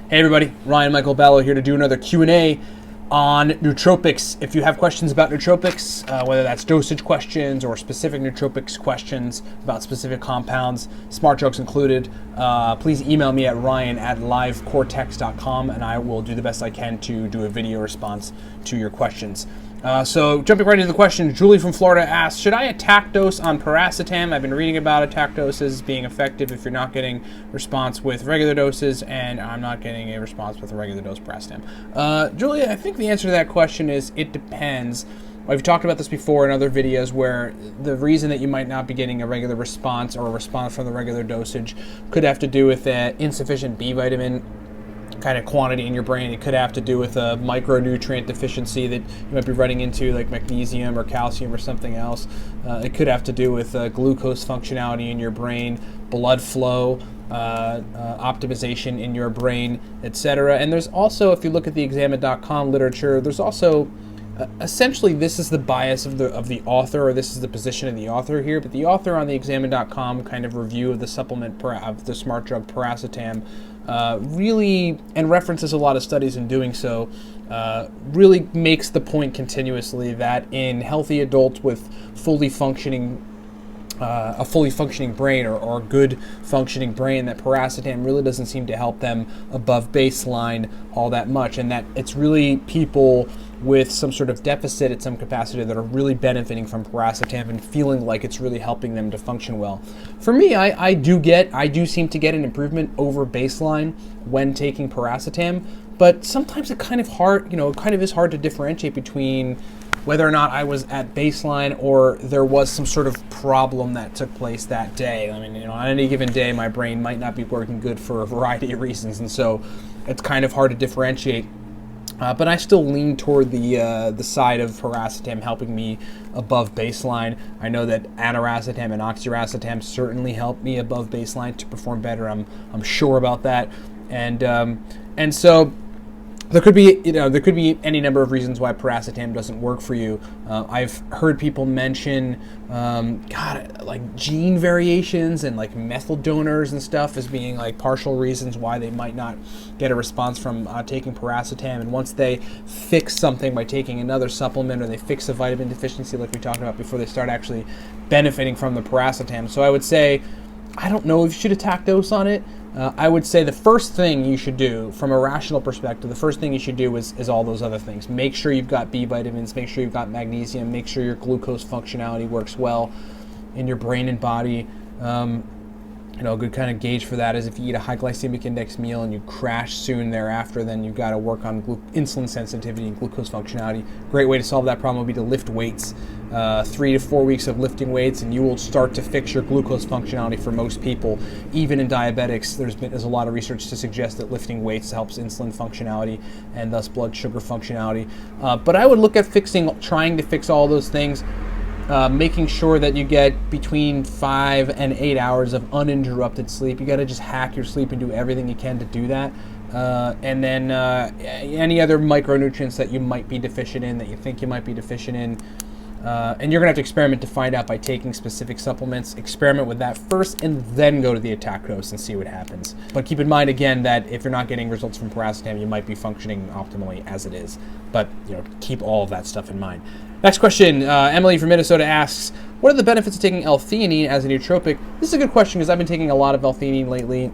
Hey everybody, Ryan Michael Ballo here to do another Q&A on nootropics. If you have questions about nootropics, whether that's dosage questions or specific nootropics questions about specific compounds, smart drugs included, please email me at ryan@livecortex.com and I will do the best I can to do a video response to your questions. So jumping right into the question, Julie from Florida asks, should I attack dose on piracetam? I've been reading about attack doses being effective if you're not getting response with regular doses, and I'm not getting a response with a regular dose piracetam. Julie, I think the answer to that question is it depends. We've talked about this before in other videos where the reason that you might not be getting a regular response or a response from the regular dosage could have to do with insufficient B vitamin kind of quantity in your brain. It could have to do with a micronutrient deficiency that you might be running into, like magnesium or calcium or something else. It could have to do with glucose functionality in your brain, blood flow, optimization in your brain, etc. And there's also, if you look at the Examine.com literature, there's also essentially this is the bias of the author, or this is the position of the author here, but the author on the Examine.com kind of review of the supplement of the smart drug piracetam really, and references a lot of studies in doing so, really makes the point continuously that in healthy adults with fully functioning a fully functioning brain or good functioning brain, that piracetam really doesn't seem to help them above baseline all that much, and that it's really people with some sort of deficit at some capacity that are really benefiting from piracetam and feeling like it's really helping them to function well. For me, I do seem to get an improvement over baseline when taking piracetam, but sometimes it kind of is hard to differentiate between whether or not I was at baseline or there was some sort of problem that took place that day. I mean, on any given day, my brain might not be working good for a variety of reasons, and so it's kind of hard to differentiate. But I still lean toward the side of piracetam helping me above baseline. I know that aniracetam and oxiracetam certainly help me above baseline to perform better. I'm sure about that, and so there could be any number of reasons why piracetam doesn't work for you. I've heard people mention, like gene variations and like methyl donors and stuff as being like partial reasons why they might not get a response from taking piracetam. And once they fix something by taking another supplement, or they fix a vitamin deficiency like we talked about before, they start actually benefiting from the piracetam. So I would say, I don't know if you should attack dose on it. I would say the first thing you should do, from a rational perspective, the first thing you should do is all those other things. Make sure you've got B vitamins, make sure you've got magnesium, make sure your glucose functionality works well in your brain and body. A good kind of gauge for that is if you eat a high glycemic index meal and you crash soon thereafter, then you've got to work on insulin sensitivity and glucose functionality. Great way to solve that problem would be to lift weights. 3 to 4 weeks of lifting weights, and you will start to fix your glucose functionality for most people. Even in diabetics, there's a lot of research to suggest that lifting weights helps insulin functionality and thus blood sugar functionality. But I would look at trying to fix all those things. Making sure that you get between 5 and 8 hours of uninterrupted sleep. You got to just hack your sleep and do everything you can to do that. And then any other micronutrients that you might be deficient in, that you think you might be deficient in. And you're going to have to experiment to find out by taking specific supplements. Experiment with that first and then go to the attack dose and see what happens. But keep in mind, again, that if you're not getting results from piracetam, you might be functioning optimally as it is. But keep all of that stuff in mind. Next question, Emily from Minnesota asks, what are the benefits of taking L-theanine as a nootropic? This is a good question because I've been taking a lot of L-theanine lately,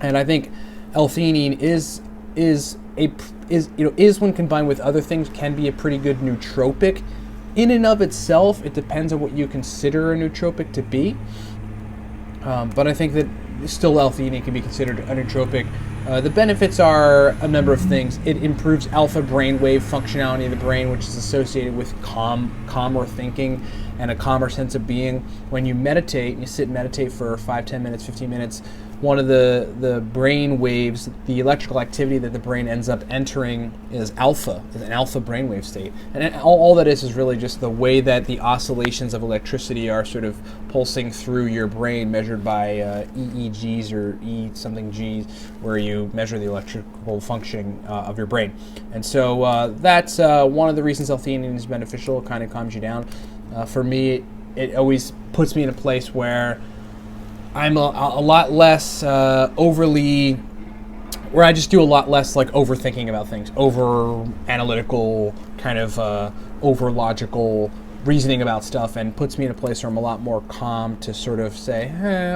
and I think L-theanine is when combined with other things can be a pretty good nootropic. In and of itself, it depends on what you consider a nootropic to be, but I think that still L-theanine can be considered a nootropic. The benefits are a number of things. It improves alpha brainwave functionality in the brain, which is associated with calmer thinking and a calmer sense of being. When you meditate, you sit and meditate for 5, 10 minutes, 15 minutes, one of the brain waves, the electrical activity that the brain ends up entering is alpha, an alpha brainwave state. And all that is really just the way that the oscillations of electricity are sort of pulsing through your brain, measured by EEGs or E-something Gs, where you measure the electrical functioning of your brain. And so that's one of the reasons L-theanine is beneficial. It kind of calms you down. For me, it always puts me in a place where I'm a lot less overly where I just do a lot less like overthinking about things, over analytical, kind of over logical reasoning about stuff, and puts me in a place where I'm a lot more calm to sort of say,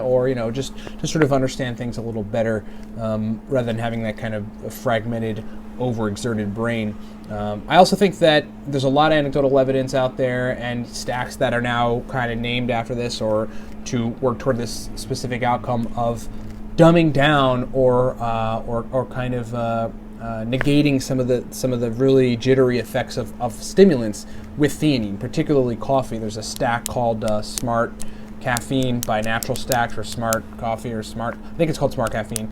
or just to sort of understand things a little better, rather than having that kind of fragmented, overexerted brain. I also think that there's a lot of anecdotal evidence out there and stacks that are now kind of named after this, or to work toward this specific outcome of dumbing down or kind of negating some of the really jittery effects of stimulants with theanine, particularly coffee. There's a stack called Smart Caffeine by Natural Stacks, or Smart Coffee, or Smart, I think it's called Smart Caffeine.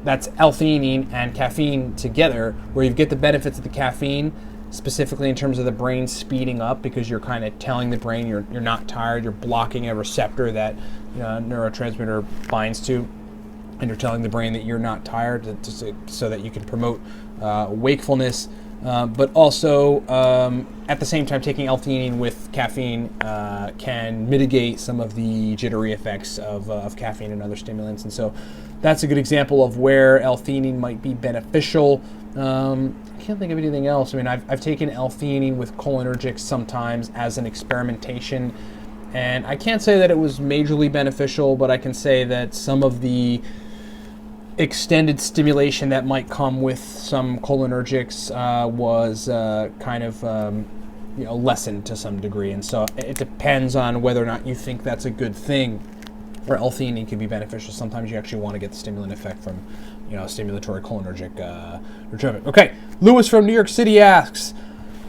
That's L-theanine and caffeine together, where you get the benefits of the caffeine, specifically in terms of the brain speeding up, because you're kind of telling the brain you're not tired, you're blocking a receptor that neurotransmitter binds to, and you're telling the brain that you're not tired, so that you can promote wakefulness. But also, at the same time, taking L-theanine with caffeine can mitigate some of the jittery effects of caffeine and other stimulants. And so that's a good example of where L-theanine might be beneficial. I can't think of anything else. I mean, I've taken L-theanine with cholinergics sometimes as an experimentation, and I can't say that it was majorly beneficial, but I can say that some of the extended stimulation that might come with some cholinergics was kind of lessened to some degree. And so it depends on whether or not you think that's a good thing. Or L-theanine can be beneficial. Sometimes you actually want to get the stimulant effect from stimulatory cholinergic nootropic. Okay, Lewis from New York City asks,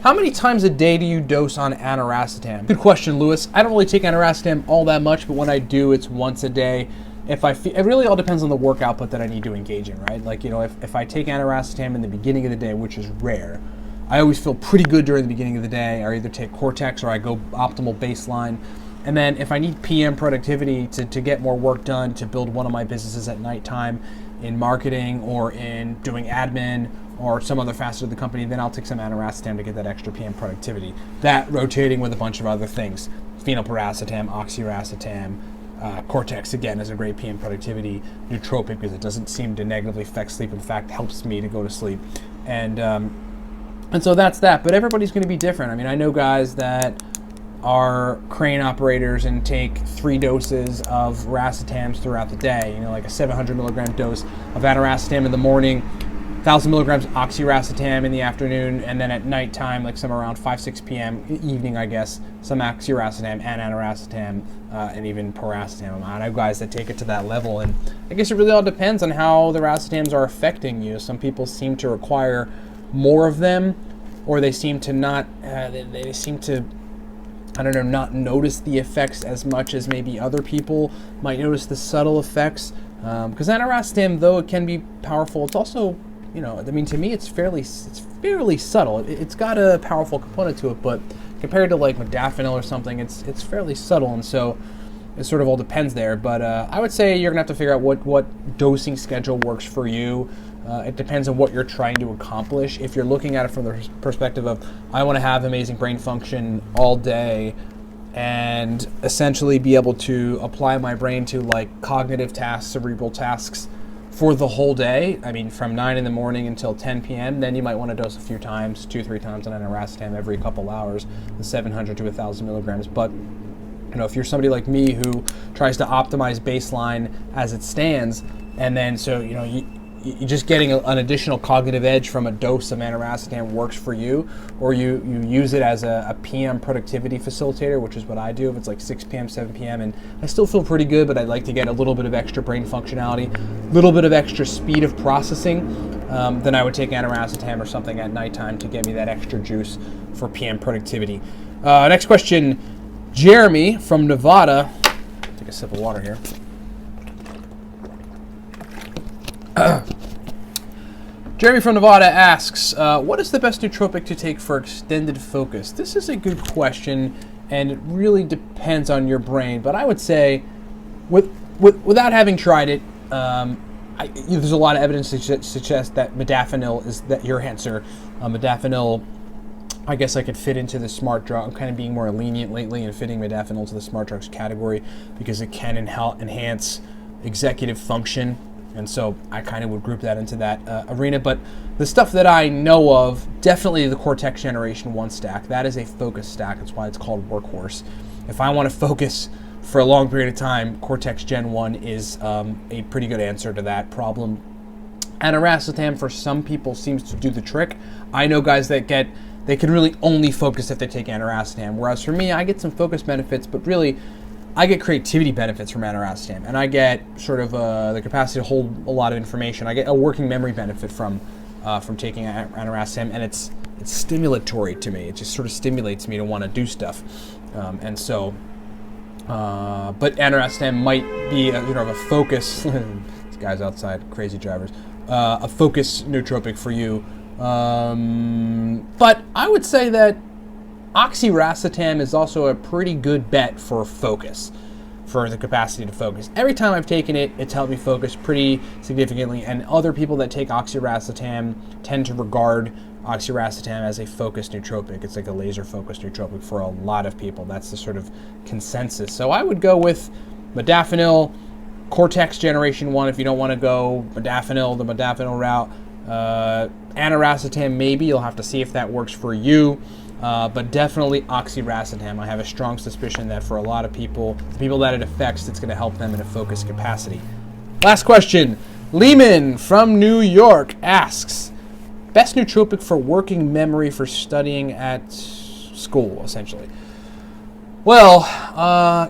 how many times a day do you dose on aniracetam? Good question, Lewis. I don't really take aniracetam all that much, but when I do, it's once a day. If I feel, it really all depends on the work output that I need to engage in, right? Like, if I take aniracetam in the beginning of the day, which is rare, I always feel pretty good during the beginning of the day. I either take Cortex or I go optimal baseline. And then if I need PM productivity to get more work done, to build one of my businesses at nighttime in marketing or in doing admin or some other facet of the company, then I'll take some aniracetam to get that extra PM productivity. That rotating with a bunch of other things, phenylpiracetam, oxiracetam, Cortex, again, is a great PM productivity nootropic because it doesn't seem to negatively affect sleep. In fact, helps me to go to sleep. And so that's that. But everybody's going to be different. I mean, I know guys that are crane operators and take 3 doses of racetams throughout the day. Like a 700 milligram dose of aniracetam in the morning, 1,000 milligrams oxiracetam in the afternoon, and then at nighttime, like somewhere around 5-6 p.m. evening, I guess, some oxiracetam and aniracetam, and even piracetam. I know guys that take it to that level, and I guess it really all depends on how the racetams are affecting you. Some people seem to require more of them, or they seem to not. They seem to, I don't know, not notice the effects as much as maybe other people might notice the subtle effects. Because aniracetam, though it can be powerful, it's also, to me, it's fairly subtle. It's got a powerful component to it, but compared to like modafinil or something, it's fairly subtle, and so it sort of all depends there. But I would say you're gonna have to figure out what dosing schedule works for you. It depends on what you're trying to accomplish. If you're looking at it from the perspective of, I want to have amazing brain function all day and essentially be able to apply my brain to like cognitive tasks, cerebral tasks for the whole day, I mean from 9 in the morning until 10 p.m., then you might want to dose a few times, 2-3 times on aniracetam every couple hours, the 700 to 1,000 milligrams. But if you're somebody like me who tries to optimize baseline as it stands, and then so you just getting an additional cognitive edge from a dose of aniracetam works for you, or you use it as a PM productivity facilitator, which is what I do if it's like 6 p.m., 7 p.m., and I still feel pretty good, but I'd like to get a little bit of extra brain functionality, a little bit of extra speed of processing, then I would take aniracetam or something at nighttime to get me that extra juice for PM productivity. Next question, Jeremy from Nevada. Take a sip of water here. Jeremy from Nevada asks, what is the best nootropic to take for extended focus? This is a good question, and it really depends on your brain. But I would say, without having tried it, there's a lot of evidence to suggest that modafinil is your answer. Modafinil, I guess I could fit into the smart drug. I'm kind of being more lenient lately and fitting modafinil to the smart drugs category because it can enhance executive function And so I kind of would group that into that arena. But the stuff that I know of, definitely the Cortex Generation 1 stack. That is a focus stack. That's why it's called Workhorse. If I want to focus for a long period of time, Cortex Gen 1 is a pretty good answer to that problem. Aniracetam, for some people, seems to do the trick. I know guys that they can really only focus if they take aniracetam, whereas for me, I get some focus benefits, but really, I get creativity benefits from aniracetam, and I get sort of the capacity to hold a lot of information. I get a working memory benefit from taking aniracetam, and it's stimulatory to me. It just sort of stimulates me to want to do stuff, and so. But aniracetam might be a focus. These guys outside, crazy drivers. A focus nootropic for you. But I would say that oxiracetam is also a pretty good bet for focus, for the capacity to focus. Every time I've taken it, it's helped me focus pretty significantly, and other people that take oxiracetam tend to regard oxiracetam as a focus nootropic. It's like a laser focus nootropic for a lot of people. That's the sort of consensus. So I would go with modafinil, Cortex Generation 1 if you don't want to go the modafinil route. Aniracetam, maybe. You'll have to see if that works for you. But definitely oxiracetam. I have a strong suspicion that for a lot of people, the people that it affects, it's going to help them in a focus capacity. Last question. Lehman from New York asks, best nootropic for working memory for studying at school, essentially. Well,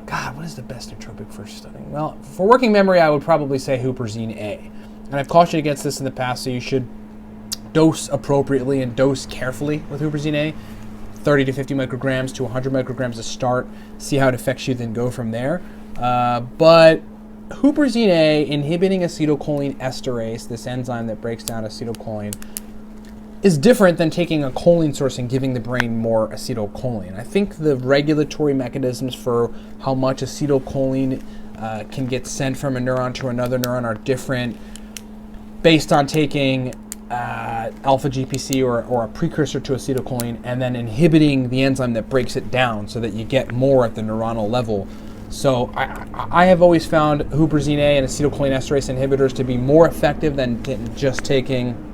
God, what is the best nootropic for studying? Well, for working memory, I would probably say Huperzine A. And I've cautioned against this in the past, so you should dose appropriately and dose carefully with Huperzine A. 30 to 50 micrograms to 100 micrograms to start. See how it affects you, then go from there. But Huperzine A, inhibiting acetylcholine esterase, this enzyme that breaks down acetylcholine, is different than taking a choline source and giving the brain more acetylcholine. I think the regulatory mechanisms for how much acetylcholine can get sent from a neuron to another neuron are different based on taking alpha GPC or a precursor to acetylcholine and then inhibiting the enzyme that breaks it down so that you get more at the neuronal level. So I have always found Huperzine A and acetylcholine esterase inhibitors to be more effective than just taking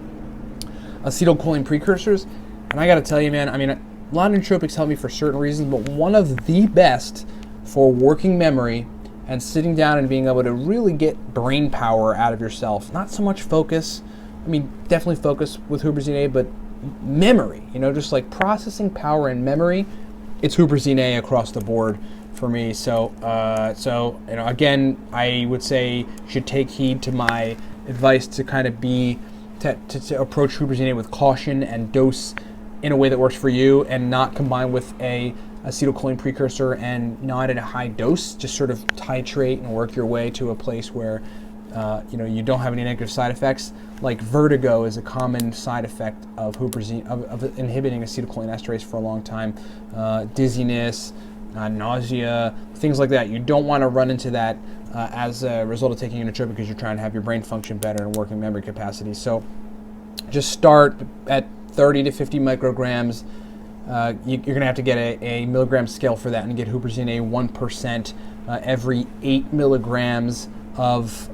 acetylcholine precursors. And I got to tell you, man, I mean, a lot of nootropics help me for certain reasons, but one of the best for working memory and sitting down and being able to really get brain power out of yourself. Not so much focus. I mean, definitely focus with Huperzine A, but memory, just like processing power and memory, it's Huperzine A across the board for me. So again, I would say you should take heed to my advice to kind of be to approach Huperzine A with caution and dose in a way that works for you, and not combine with a acetylcholine precursor and not at a high dose. Just sort of titrate and work your way to a place where you don't have any negative side effects. Like vertigo is a common side effect of Huperzine, of inhibiting acetylcholine esterase for a long time. Dizziness, nausea, things like that. You don't want to run into that as a result of taking a nootropic because you're trying to have your brain function better and working memory capacity. So just start at 30 to 50 micrograms. You're going to have to get a milligram scale for that and get Huperzine A 1% every 8 milligrams of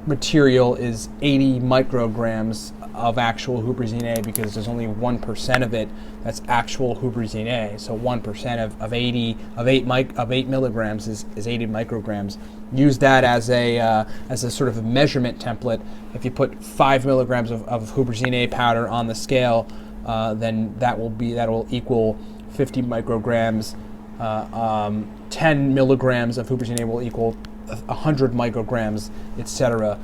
material is 80 micrograms of actual Huperzine A, because there's only 1% of it that's actual Huperzine A. So 1% of 8 milligrams is 80 micrograms. Use that as a sort of a measurement template. If you put 5 milligrams of Huperzine A powder on the scale, then that will equal 50 micrograms. 10 milligrams of Huperzine A will equal 100 micrograms, etc.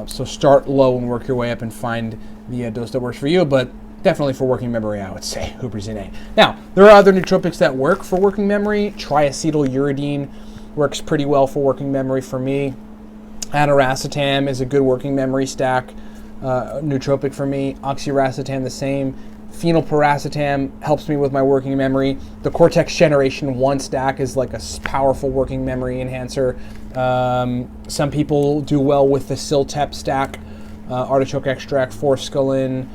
So start low and work your way up and find the dose that works for you, but definitely for working memory, I would say Huperzine A. Now, there are other nootropics that work for working memory. Triacetyluridine works pretty well for working memory for me. Aniracetam is a good working memory stack nootropic for me. Oxiracetam the same. Phenylpiracetam helps me with my working memory. The Cortex Generation 1 stack is like a powerful working memory enhancer. Some people do well with the Siltep stack, artichoke extract, forskolin,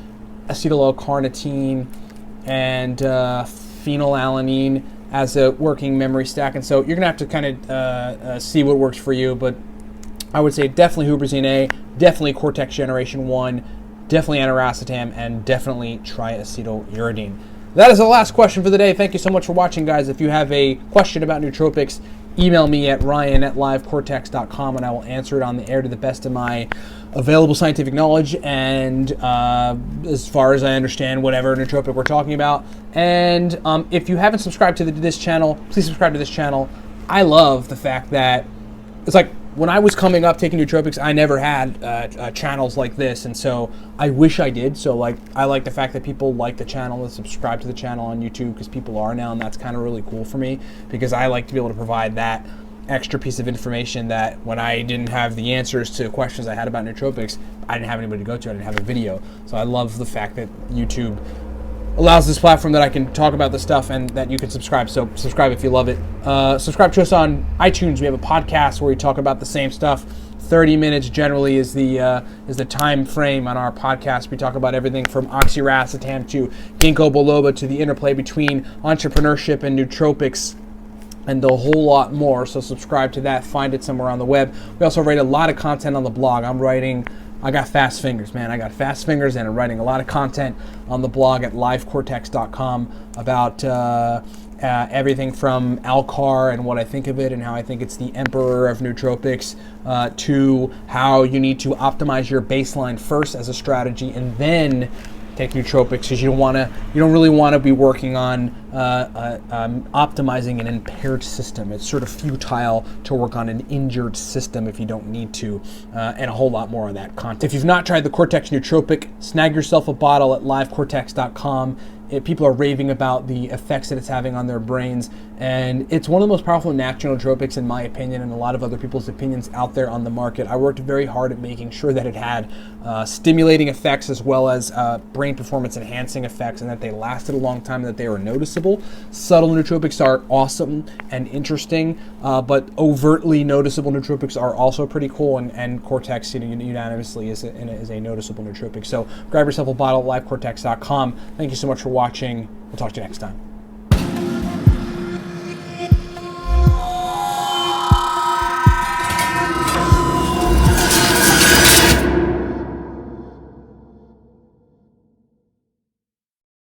acetyl L-carnitine, and phenylalanine as a working memory stack. And so you're going to have to kind of see what works for you, but I would say definitely Huperzine A, definitely Cortex Generation 1, definitely Aniracetam, and definitely triacetyleuridine. That is the last question for the day. Thank you so much for watching, guys. If you have a question about nootropics, email me at ryan@livecortex.com, and I will answer it on the air to the best of my available scientific knowledge and as far as I understand whatever nootropic we're talking about. And if you haven't subscribed to this channel, please subscribe to this channel. I love the fact that it's like when I was coming up taking nootropics, I never had channels like this, and so I wish I did. So like, I like the fact that people like the channel and subscribe to the channel on YouTube, because people are now, and that's kind of really cool for me, because I like to be able to provide that extra piece of information that when I didn't have the answers to questions I had about nootropics, I didn't have anybody to go to, I didn't have a video. So I love the fact that YouTube allows this platform that I can talk about this stuff and that you can subscribe. So subscribe if you love it. Subscribe to us on iTunes. We have a podcast where we talk about the same stuff. 30 minutes generally is the time frame on our podcast. We talk about everything from oxiracetam to ginkgo biloba to the interplay between entrepreneurship and nootropics, and a whole lot more. So subscribe to that. Find it somewhere on the web. We also write a lot of content on the blog. I got fast fingers, man. I got fast fingers, and I'm writing a lot of content on the blog at livecortex.com about everything from Alcar and what I think of it and how I think it's the emperor of nootropics, to how you need to optimize your baseline first as a strategy and then take nootropics, because you don't really want to be working on optimizing an impaired system. It's sort of futile to work on an injured system if you don't need to, and a whole lot more on that content. If you've not tried the Cortex nootropic, snag yourself a bottle at livecortex.com. People are raving about the effects that it's having on their brains, and it's one of the most powerful natural nootropics in my opinion, and a lot of other people's opinions out there on the market. I worked very hard at making sure that it had stimulating effects as well as brain performance enhancing effects, and that they lasted a long time, and that they were noticeable. Subtle nootropics are awesome and interesting, but overtly noticeable nootropics are also pretty cool, and Cortex unanimously is a noticeable nootropic. So grab yourself a bottle at livecortex.com. Thank you so much for watching. We'll talk to you next time.